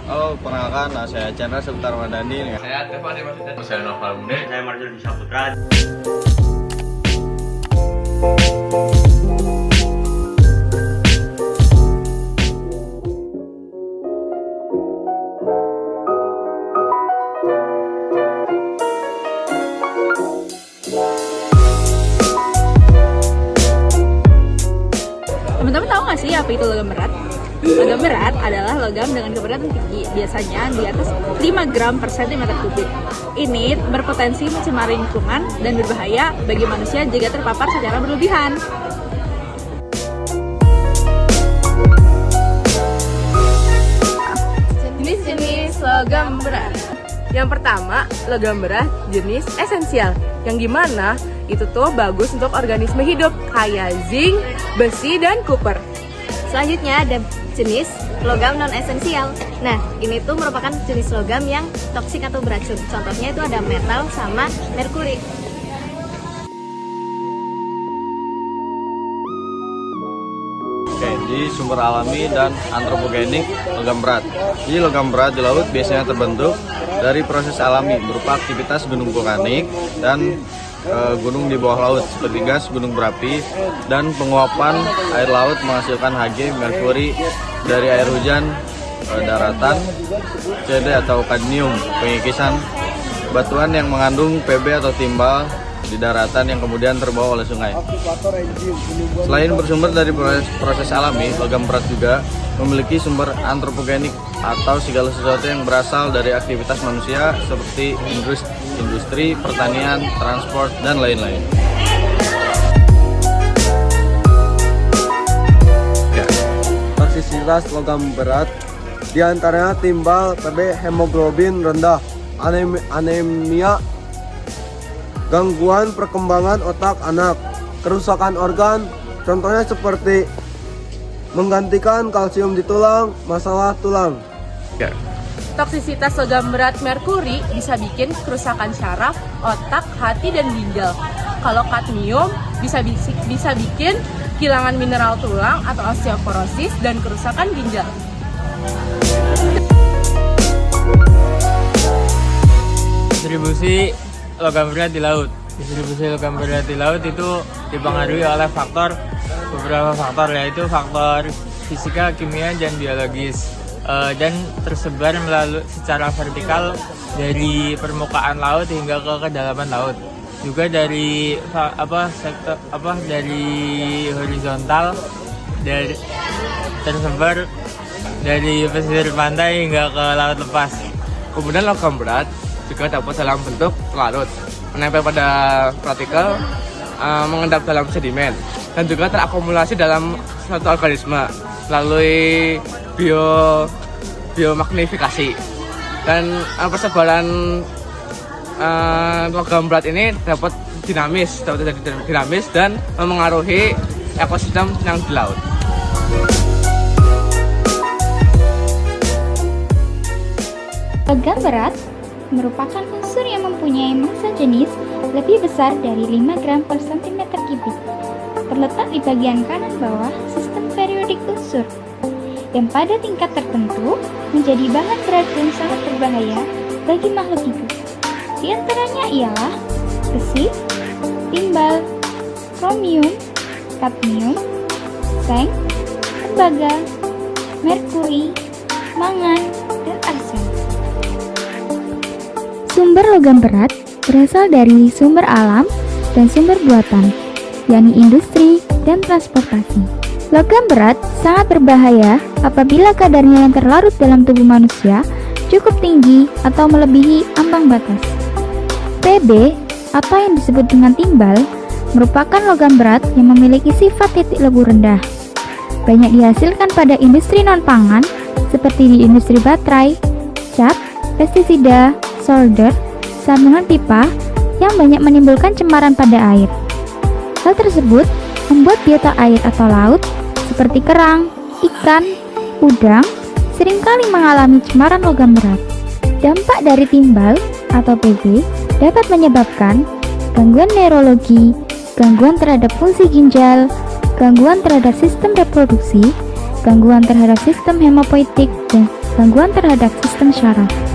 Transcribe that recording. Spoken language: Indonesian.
Halo, perkenalkan, saya Chandra Seputar Madani. Saya Tevan Maksudnya. Saya Noval Munde. Saya Marjul Saputra. Teman-teman tahu nggak sih apa itu logam berat? Logam berat adalah logam dengan keberatan tinggi, biasanya di atas 5 gram per sentimeter kubik. Ini berpotensi mencemari lingkungan dan berbahaya bagi manusia jika terpapar secara berlebihan. Jenis-jenis logam berat. Yang pertama, logam berat jenis esensial. Yang gimana? Itu tuh bagus untuk organisme hidup kayak zinc, besi, dan koper. Selanjutnya ada jenis logam non-esensial. Nah, ini tuh merupakan jenis logam yang toksik atau beracun. Contohnya itu ada metal sama merkuri. Oke, di sumber alami dan antropogenik logam berat. Jadi logam berat di laut biasanya terbentuk dari proses alami berupa aktivitas gunung vulkanik dan gunung di bawah laut seperti gas gunung berapi dan penguapan air laut menghasilkan Hg, merkuri dari air hujan, daratan, Cd atau kadmium, pengikisan batuan yang mengandung Pb atau timbal di daratan yang kemudian terbawa oleh sungai. Selain bersumber dari proses alami, logam berat juga memiliki sumber antropogenik atau segala sesuatu yang berasal dari aktivitas manusia seperti industri, pertanian, transport, dan lain-lain. Toksisitas logam berat diantaranya timbal, Pb, hemoglobin rendah, anemia, gangguan perkembangan otak anak, kerusakan organ, contohnya seperti menggantikan kalsium di tulang, masalah tulang. Toksisitas logam berat merkuri bisa bikin kerusakan syaraf, otak, hati, dan ginjal. Kalau kadmium bisa bikin kehilangan mineral tulang atau osteoporosis dan kerusakan ginjal. Distribusi logam berat di laut. Distribusi logam berat di laut itu dipengaruhi oleh beberapa faktor, yaitu faktor fisika, kimia, dan biologis. Dan tersebar secara vertikal dari permukaan laut hingga ke kedalaman laut. Juga dari dari horizontal, tersebar dari pesisir pantai hingga ke laut lepas. Kemudian logam berat juga dapat dalam bentuk larut, menempel pada partikel, mengendap dalam sedimen, dan juga terakumulasi dalam suatu organisme melalui biomagnifikasi. Dan persebaran logam berat ini dapat jadi dinamis dan memengaruhi ekosistem yang di laut. Logam berat merupakan unsur yang mempunyai massa jenis lebih besar dari 5 gram per sentimeter kubik. Terletak di bagian kanan bawah sistem periodik unsur, yang pada tingkat tertentu menjadi bahan beracun sangat berbahaya bagi makhluk hidup. Di antaranya ialah besi, timbal, kromium, kadmium, seng, tembaga, merkuri, mangan, dan arsen. Sumber logam berat berasal dari sumber alam dan sumber buatan, yakni industri dan transportasi. Logam berat sangat berbahaya apabila kadarnya yang terlarut dalam tubuh manusia cukup tinggi atau melebihi ambang batas. Pb atau yang disebut dengan timbal merupakan logam berat yang memiliki sifat titik lebu rendah. Banyak dihasilkan pada industri non-pangan seperti di industri baterai, cat, pestisida, solder, sambungan pipa yang banyak menimbulkan cemaran pada air. Hal tersebut membuat biota air atau laut seperti kerang, ikan, udang seringkali mengalami cemaran logam berat. Dampak dari timbal atau Pb dapat menyebabkan gangguan neurologi, gangguan terhadap fungsi ginjal, gangguan terhadap sistem reproduksi, gangguan terhadap sistem hemopoietik, dan gangguan terhadap sistem syaraf.